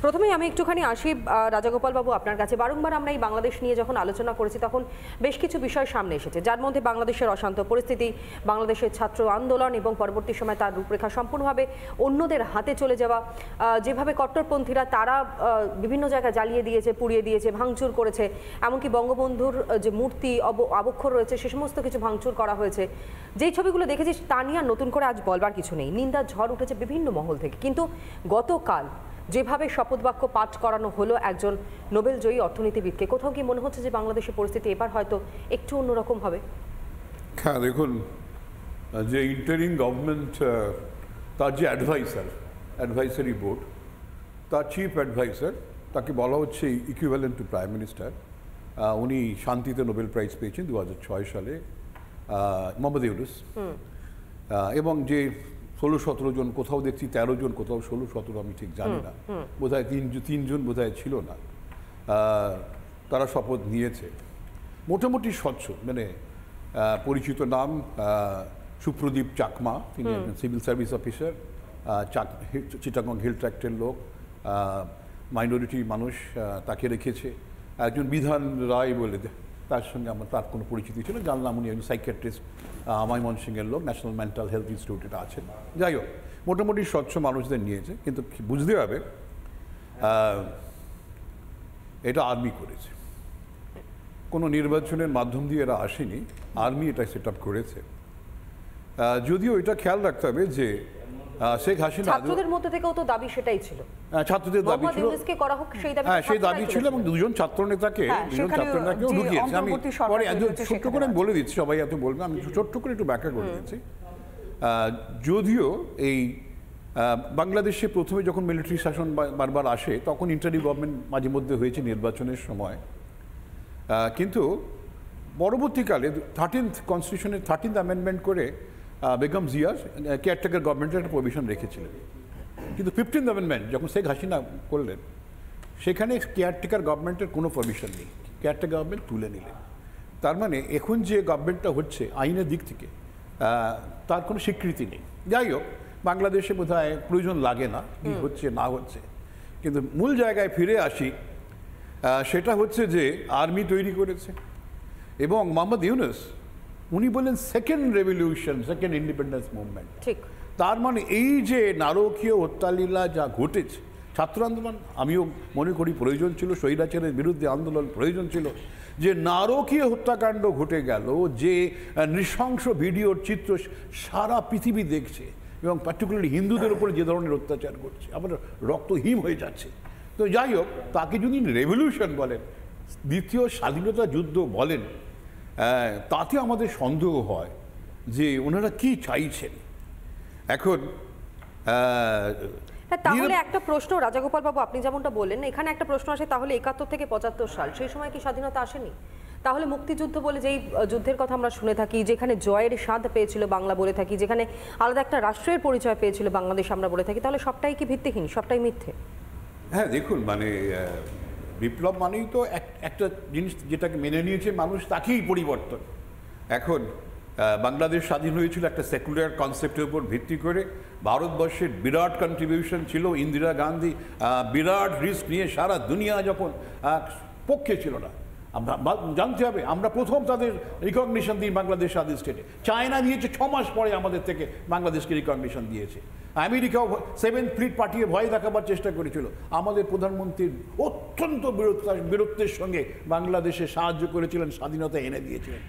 প্রথমেই আমি একটুখানি আসি রাজাগোপাল বাবু আপনার কাছে। বারংবার আমরা এই বাংলাদেশ নিয়ে যখন আলোচনা করেছি তখন বেশ কিছু বিষয় সামনে এসেছে, যার মধ্যে বাংলাদেশের অশান্ত পরিস্থিতি, বাংলাদেশের ছাত্র আন্দোলন এবং পরবর্তী সময় তার রূপরেখা সম্পূর্ণভাবে অন্যদের হাতে চলে যাওয়া, যেভাবে কট্টরপন্থীরা তারা বিভিন্ন জায়গায় জ্বালিয়ে দিয়েছে, পুড়িয়ে দিয়েছে, ভাঙচুর করেছে, এমনকি বঙ্গবন্ধুর যে মূর্তি আবক্ষর রয়েছে সে সমস্ত কিছু ভাঙচুর করা হয়েছে। যেই ছবিগুলো দেখেছি তা নিয়ে নতুন করে আজ বলবার কিছু নেই, নিন্দার ঝড় উঠেছে বিভিন্ন মহল থেকে। কিন্তু গতকাল যেভাবে শপথ বাক্য পাঠ করানো হলো একজন নোবেলজয়ী অর্থনীতিবিদকে, কোথাও কি মনে হচ্ছে যে বাংলাদেশের পরিস্থিতি এবার হয়তো একটু অন্যরকম হবে? হ্যাঁ, দেখুন, যে ইন্টারিম গভর্নমেন্ট তার যে অ্যাডভাইসারি বোর্ড, তার চিফ অ্যাডভাইসার, তাকে বলা হচ্ছে ইকুইভ্যালেন্ট টু প্রাইম মিনিস্টার। উনি শান্তিতে নোবেল প্রাইজ পেয়েছেন 2006 সালে, মোহাম্মদ ইউনুস। এবং যে 16-17 জন, কোথাও দেখছি 13 জন, কোথাও 16-17, আমি ঠিক জানি না, বোধহয় তিনজন বোধহয় ছিল না, তারা শপথ নিয়েছে। মোটামুটি স্বচ্ছ, মানে পরিচিত নাম সুপ্রদীপ চাকমা, তিনি একজন civil service officer, Chittagong hill ট্র্যাক্টের লোক, মাইনরিটি মানুষ, তাকে রেখেছে। একজন বিধান রায় বলে, তার সঙ্গে আমার তার কোনো পরিচিতি ছিল, জানলাম উনি একজন সাইকিয়াট্রিস্ট, ময়মনসিংহের লোক, ন্যাশনাল মেন্টাল হেলথ ইনস্টিটিউটে আছেন। যাই হোক, মোটামুটি স্বচ্ছ মানুষদের নিয়েছে। কিন্তু বুঝতে হবে এটা আর্মি করেছে, কোনো নির্বাচনের মাধ্যম দিয়ে এরা আসেনি, আর্মি এটা সেট আপ করেছে। যদিও এটা খেয়াল রাখতে হবে যে শেখ হাসিনা, ছাত্রদের মধ্যে থেকেও তো দাবি সেটাই ছিল, ছাত্রদের দাবি ছিল, হ্যাঁ সেই দাবি ছিল, এবং দুজন ছাত্রনেতাকেও ঢুকিয়েছে। আমি পরে ছোট্ট করে আমি বলে দিচ্ছি, সবাই এত বলবে, আমি ছোট্ট করে একটু ব্যাখ্যা করে দিচ্ছি। যদিও এই বাংলাদেশে প্রথমে যখন মিলিটারি শাসন বারবার আসে, তখন ইন্টারিম গভর্নমেন্ট মাঝে মধ্যে হয়েছে নির্বাচনের সময়, কিন্তু পরবর্তীকালে 13th কনস্টিটিউশনের 13th অ্যামেন্ডমেন্ট করে বেগম জিয়ার কেয়ারটেকার গভর্নমেন্টের একটা প্রভিশন রেখেছিলেন। কিন্তু 15th অ্যামেন্ডমেন্ট যখন শেখ হাসিনা করলেন, সেখানে কেয়ারটেকার গভর্নমেন্টের কোনো পারমিশন নেই, কেয়ারটেকার গভর্নমেন্ট তুলে নিলেন। তার মানে এখন যে গভর্নমেন্টটা হচ্ছে আইনের দিক থেকে তার কোনো স্বীকৃতি নেই। যাই হোক, বাংলাদেশে বোধহয় প্রয়োজন লাগে না কি হচ্ছে না হচ্ছে। কিন্তু মূল জায়গায় ফিরে আসি, সেটা হচ্ছে যে আর্মি তৈরি করেছে, এবং মোহাম্মদ ইউনুস উনি বলেন second revolution, second independence movement. ঠিক, তার মানে এই যে নারকীয় হত্যালীলা যা ঘটেছে, ছাত্র আন্দোলন আমিও মনে করি প্রয়োজন ছিল, স্বৈরাচারের বিরুদ্ধে আন্দোলন প্রয়োজন ছিল, যে নারকীয় হত্যাকাণ্ড ঘটে গেল, যে নৃশংস ভিডিওর চিত্র সারা পৃথিবী দেখছে, এবং পার্টিকুলারলি হিন্দুদের উপরে যে ধরনের অত্যাচার করছে, আবার রক্তহীন হয়ে যাচ্ছে। তো যাই হোক, তাকে যদি রেভলিউশন বলেন, দ্বিতীয় স্বাধীনতা যুদ্ধ বলেন, তাতে আমাদের সন্দেহ হয় যে ওনারা কি চাইছেন। এখন তাহলে একটা প্রশ্ন, রাজাগোপাল বাবু আপনি যেমনটা বললেন, এখানে একটা প্রশ্ন আসে, তাহলে 71 থেকে 75 সাল, সেই সময় কি স্বাধীনতা আসেনি? তাহলে মুক্তিযুদ্ধ বলে যেই যুদ্ধের কথা আমরা শুনে থাকি, যেখানে জয়ের স্বাদ পেয়েছিল বাংলা বলে থাকি, যেখানে আলাদা একটা রাষ্ট্রের পরিচয় পেয়েছিল বাংলাদেশ আমরা বলে থাকি, তাহলে সবটাই কি ভিত্তিহীন, সবটাই মিথ্যে? হ্যাঁ, দেখুন, মানে বিপ্লব মানেই তো একটা জিনিস যেটাকে মেনে নিয়েছে মানুষ, তাকেই পরিবর্তন। এখন বাংলাদেশ স্বাধীন হয়েছিল একটা সেকুলার কনসেপ্টের উপর ভিত্তি করে। ভারতবর্ষের বিরাট কন্ট্রিবিউশন ছিল, ইন্দিরা গান্ধী বিরাট রিস্ক নিয়ে সারা দুনিয়া যখন পক্ষে ছিল না, আমরা জানতে হবে, আমরা প্রথম তাদের রিকগনিশন দিই বাংলাদেশ স্বাধীন স্টেটে। চায়না দিয়েছে 6 মাস পরে আমাদের থেকে বাংলাদেশকে রিকগনিশন দিয়েছে। আমেরিকাও 7th ফ্লিট পাঠিয়ে ভয় দেখাবার চেষ্টা করেছিল। আমাদের প্রধানমন্ত্রীর অত্যন্ত বীরত্বের সঙ্গে বাংলাদেশে সাহায্য করেছিলেন, স্বাধীনতা এনে দিয়েছিলেন।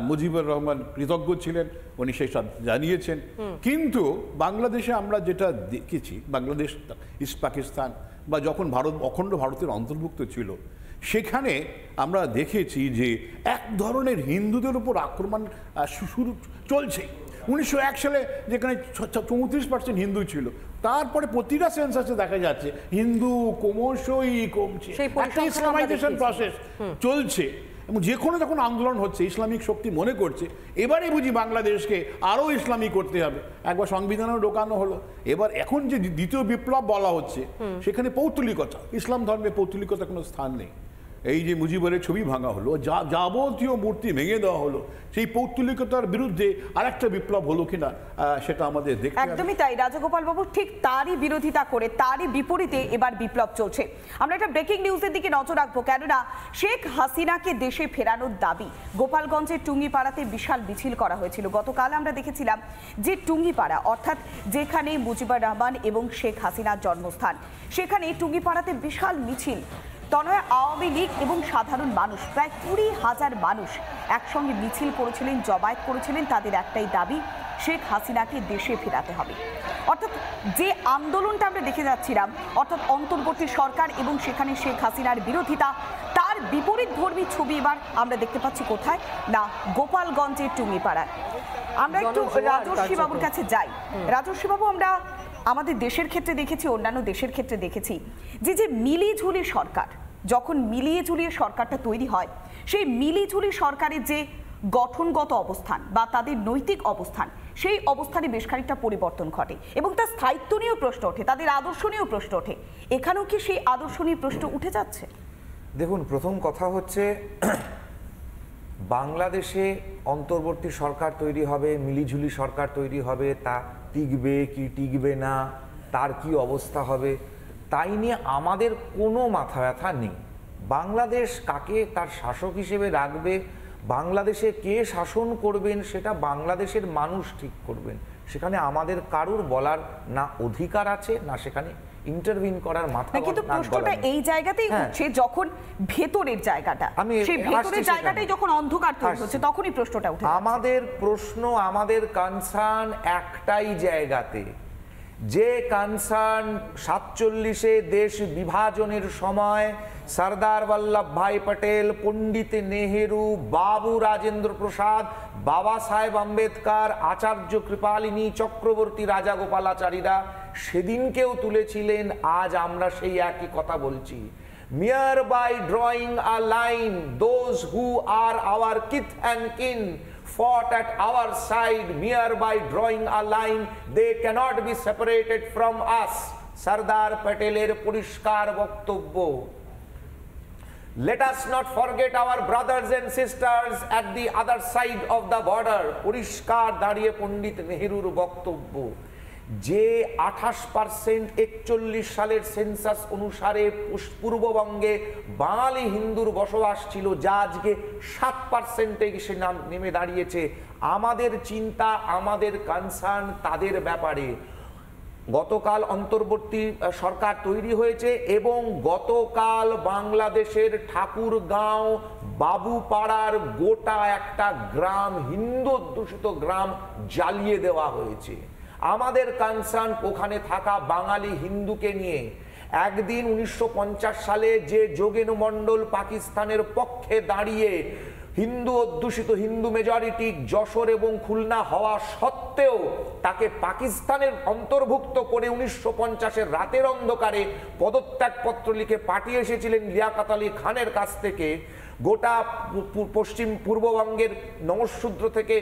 মুজিবুর রহমান কৃতজ্ঞ ছিলেন, উনি সেই সব জানিয়েছেন। কিন্তু বাংলাদেশে আমরা যেটা দেখেছি, বাংলাদেশ ইস্ট পাকিস্তান বা যখন ভারত অখণ্ড ভারতের অন্তর্ভুক্ত ছিল, সেখানে আমরা দেখেছি যে এক ধরনের হিন্দুদের উপর আক্রমণ শুরু চলছে। 1901 সালে যেখানে 34% হিন্দু ছিল, তারপরে প্রতিটা সেন্সাসে দেখা যাচ্ছে হিন্দু ক্রমশই কমছে, একটা ইসলামাইজেশন প্রসেস চলছে। এবং যে কোনো যখন আন্দোলন হচ্ছে, ইসলামিক শক্তি মনে করছে এবারে বুঝি বাংলাদেশকে আরও ইসলামিক করতে হবে, একবার সংবিধানেও ঢোকানো হলো। এবার এখন যে দ্বিতীয় বিপ্লব বলা হচ্ছে, সেখানে পৌত্তলিকতা, ইসলাম ধর্মে পৌত্তলিকতা কোনো স্থান নেই। এই যে মুজিবরের ছবি ভাঙা হলো, যাবতীয় মূর্তি ভেঙে দেওয়া হলো, সেই পৌত্তলিকতার বিরুদ্ধে আরেকটা বিপ্লব হলো কিনা সেটা আমাদের দেখতে হবে। একদমই তাই রাজগোপাল বাবু, ঠিক তারই বিরোধিতা করে তারই বিপরীতে এবার বিপ্লব চলছে। আমরা একটা ব্রেকিং নিউজের দিকে নজর রাখবো, কেননা শেখ হাসিনাকে দেশে ফেরানোর দাবি গোপালগঞ্জের টুঙ্গিপাড়াতে বিশাল মিছিল করা হয়েছিল। গতকাল আমরা দেখেছিলাম যে টুঙ্গিপাড়া অর্থাৎ যেখানে মুজিবুর রহমান এবং শেখ হাসিনার জন্মস্থান, সেখানে টুঙ্গিপাড়াতে বিশাল মিছিল। তনয়া আওয়ামী লীগ এবং সাধারণ মানুষ প্রায় 20,000 মানুষ একসঙ্গে মিছিল করেছিলেন, জমায়েত করেছিলেন। তাদের একটাই দাবি, শেখ হাসিনাকে দেশে ফেরাতে হবে। অর্থাৎ যে আন্দোলনটা আমরা দেখে যাচ্ছিলাম, অর্থাৎ অন্তর্বর্তী সরকার এবং সেখানে শেখ হাসিনার বিরোধিতা, তার বিপরীত ধর্মী ছবি এবার আমরা দেখতে পাচ্ছি কোথায় না গোপালগঞ্জের টুঙ্গিপাড়ায়। আমরা একটু রাজস্বী বাবুর কাছে যাই। রাজস্বী বাবু, আমরা আমাদের দেশের ক্ষেত্রে দেখেছি, অন্যান্য দেশের ক্ষেত্রে দেখেছি যে মিলিঝুলি সরকার, যখন মিলিয়ে ঝুলিয়ে সরকারটা তৈরি হয়, সেই মিলিঝুলি সরকারের যে গঠনগত অবস্থান বা তাদের নৈতিক অবস্থান, সেই অবস্থানে বেশ খানিকটা পরিবর্তন ঘটে এবং তার স্থায়িত্ব নিয়েও প্রশ্ন ওঠে, তাদের আদর্শ নিয়েও প্রশ্ন ওঠে। এখানেও কি সেই আদর্শ নিয়ে প্রশ্ন উঠে যাচ্ছে? দেখুন, প্রথম কথা হচ্ছে বাংলাদেশে অন্তর্বর্তী সরকার তৈরি হবে, মিলিঝুলি সরকার তৈরি হবে, তা টিকবে কি টিকবে না, তার কি অবস্থা হবে, তাই নিয়ে আমাদের কোনো মাথা ব্যথা নেই। বাংলাদেশ কাকে তার শাসক হিসেবে রাখবে, বাংলাদেশে কে শাসন করবেন, সেটা বাংলাদেশের মানুষ ঠিক করবেন। সেখানে আমাদের কারুর বলার না অধিকার আছে, না সেখানে ইন্টারভিন করার মাথা। কিন্তু প্রশ্নটা এই জায়গাতেই হচ্ছে, যখন ভেতরের জায়গাটা, সেই ভেতরের জায়গাটাই যখন অন্ধকার তৈরি হচ্ছে, তখনই প্রশ্নটা উঠে। আমাদের প্রশ্ন, আমাদের কনসার্ন একটাই জায়গাতে, যে কনসার্ন 47-এ দেশ বিভাজনের সময় সরদার বল্লভ ভাই পটেল, পণ্ডিত নেহেরু, বাবু রাজেন্দ্র প্রসাদ, বাবা সাহেব আম্বেদকর, আচার্য কৃপালিনী চক্রবর্তী, রাজাগোপালাচারীরা সেদিনকেও তুলেছিলেন। আজ আমরা সেই একই কথা বলছি। Mere by drawing a line, those who are our kith and kin fought at our side. Mere by drawing a line, they cannot be separated from us. Sardar প্যাটেলের পরিষ্কার বক্তব্য। Let us not forget our brothers and sisters at the other side of the border. পরিষ্কার দাঁড়িয়ে পণ্ডিত নেহেরুর বক্তব্য যে 28% 41 সালের census অনুসারে পূর্ববঙ্গে বাঙালি হিন্দুর বসবাস ছিল, যা আজকে 7%-এ এসে নেমে দাঁড়িয়েছে। আমাদের চিন্তা, আমাদের কনসার্ন তাদের ব্যাপারে। গতকাল অন্তর্বর্তী সরকার তৈরি হয়েছে এবং গতকাল বাংলাদেশের ঠাকুরগাঁও, বাবুপাড়ার গোটা একটা গ্রাম, হিন্দু অধ্যুষিত গ্রাম জ্বালিয়ে দেওয়া হয়েছে। আমাদের কনসার্ন ওখানে থাকা বাঙালি হিন্দুকে নিয়ে। একদিন 1950 সালে যে যোগেন মণ্ডল পাকিস্তানের পক্ষে দাঁড়িয়ে হিন্দু অধ্যুষিত, হিন্দু মেজরিটি যশোর এবং খুলনা হওয়া সত্ত্বেও তাকে পাকিস্তানের অন্তর্ভুক্ত করে 1950-এর রাতের অন্ধকারে পদত্যাগপত্র লিখে পাঠিয়ে এসেছিলেন লিয়াকত আলী খানের কাছ থেকে। গোটা পশ্চিম পূর্ববঙ্গের নমশূদ্র থেকে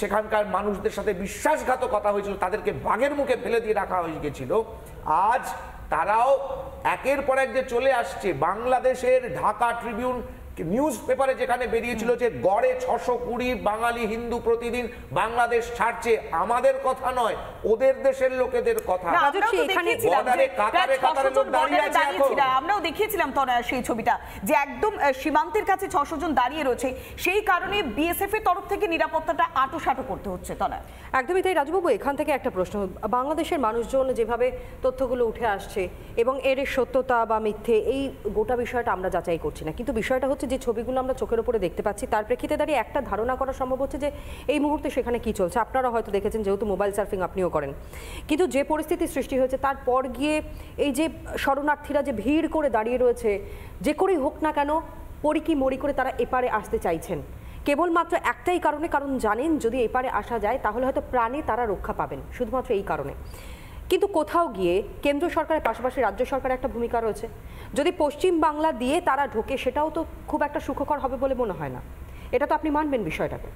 সেখানকার মানুষদের সাথে বিশ্বাসঘাতকতা হয়েছিল, তাদেরকে বাঘের মুখে ফেলে দিয়ে রাখা হয়ে গেছিল। আজ তারাও একের পর এক যে চলে আসছে। বাংলাদেশের ঢাকা ট্রিবিউন নিউজ পেপারে যেখানে বেরিয়েছিল যে গড়ে 620 বাঙালি হিন্দু প্রতিদিন বাংলাদেশ ছাড়ছে, আমাদের কথা নয়, ওদের দেশের লোকেদের কথা। আমরাও দেখিয়েছিলাম তনয়া সেই ছবিটা, যে একদম সীমান্তের কাছে 600 জন দাঁড়িয়ে রয়েছে, সেই কারণে বিএসএফ এর তরফ থেকে নিরাপত্তাটা আঁটোসাঁটো করতে হচ্ছে। তনয়া, একদমই তাই। রাজুবাবু, এখান থেকে একটা প্রশ্ন, বাংলাদেশের মানুষজন যেভাবে তথ্যগুলো উঠে আসছে এবং এর সত্যতা বা মিথ্যে, এই গোটা বিষয়টা আমরা যাচাই করছি না, কিন্তু বিষয়টা হচ্ছে যে ছবিগুলো আমরা চোখের উপরে দেখতে পাচ্ছি, তার প্রেক্ষিতে দাঁড়িয়ে একটা ধারণা করা সম্ভব হচ্ছে যে এই মুহূর্তে সেখানে কি চলছে। আপনারা হয়তো দেখেছেন, যেহেতু মোবাইল সার্ফিং আপনিও করেন, কিন্তু যে পরিস্থিতি সৃষ্টি হয়েছে তারপর গিয়ে এই যে শরণার্থীরা যে ভিড় করে দাঁড়িয়ে রয়েছে, যে করেই হোক না কেন পরি কি মরি করে তারা এপারে আসতে চাইছেন, কেবলমাত্র একটাই কারণে, কারণ জানেন যদি এপারে আসা যায় তাহলে হয়তো প্রাণে তারা রক্ষা পাবেন, শুধুমাত্র এই কারণে। কিন্তু কোথাও গিয়ে কেন্দ্র সরকারের পাশাপাশি রাজ্য সরকারের একটা ভূমিকা রয়েছে। যদি পশ্চিম বাংলা দিয়ে তারা ঢোকে, সেটাও তো খুব একটা সুখকর হবে বলে মনে হয় না। এটা তো আপনি মানবেন বিষয়টাকে।